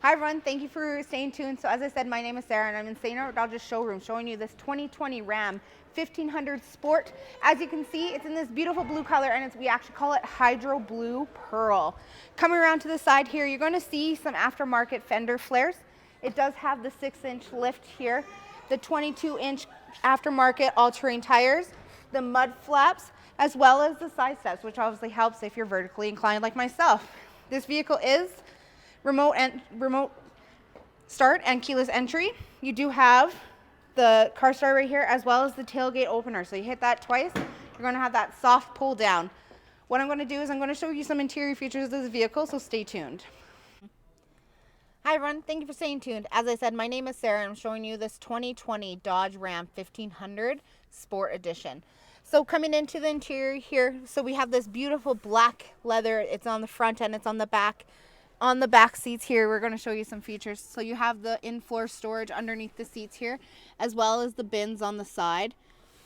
Hi everyone, thank you for staying tuned. So as I said, my name is Sarah and I'm in St.Albert Dodge's showroom showing you this 2020 Ram 1500 Sport. As you can see, it's in this beautiful blue color and we actually call it Hydro Blue Pearl. Coming around to the side here, you're going to see some aftermarket Fender Flares. It does have the 6-inch lift here, the 22-inch aftermarket all-terrain tires, the mud flaps, as well as the side steps, which obviously helps if you're vertically inclined like myself. This vehicle is remote start and keyless entry. You do have the car start right here as well as the tailgate opener. So you hit that twice, you're going to have that soft pull down. What I'm going to do is I'm going to show you some interior features of this vehicle, so stay tuned. Hi everyone, thank you for staying tuned. As I said, my name is Sarah and I'm showing you this 2020 Dodge Ram 1500 Sport Edition. So coming into the interior here, so we have this beautiful black leather. It's on the front and it's on the back. On the back seats here, we're going to show you some features. So you have the in-floor storage underneath the seats here, as well as the bins on the side.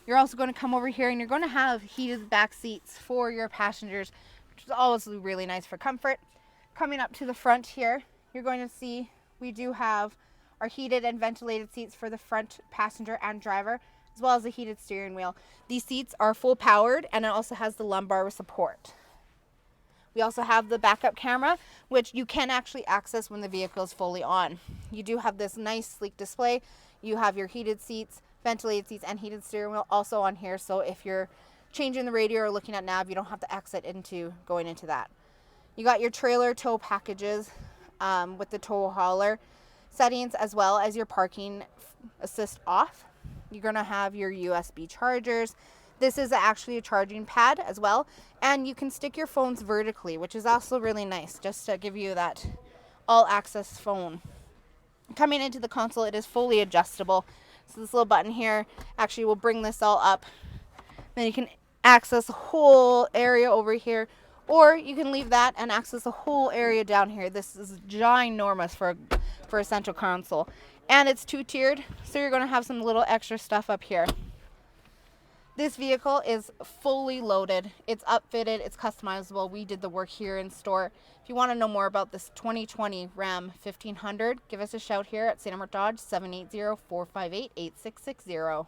You're also going to come over here and you're going to have heated back seats for your passengers, which is always really nice for comfort. Coming up to the front here, you're going to see we do have our heated and ventilated seats for the front passenger and driver, as well as the heated steering wheel. These seats are full powered and it also has the lumbar support. We also have the backup camera, which you can actually access when the vehicle is fully on. You do have this nice sleek display. You have your heated seats, ventilated seats, and heated steering wheel also on here. So if you're changing the radio or looking at nav, you don't have to exit into going into that. You got your trailer tow packages with the tow hauler settings, as well as your parking assist off. You're going to have your USB chargers. This is actually a charging pad as well, and you can stick your phones vertically, which is also really nice, just to give you that all-access phone. Coming into the console, it is fully adjustable. So this little button here actually will bring this all up. Then you can access a whole area over here, or you can leave that and access a whole area down here. This is ginormous for a central console. And it's two-tiered, so you're going to have some little extra stuff up here. This vehicle is fully loaded. It's upfitted. It's customizable. We did the work here in store. If you want to know more about this 2020 Ram 1500, give us a shout here at St. Albert Dodge, 780-458-8660.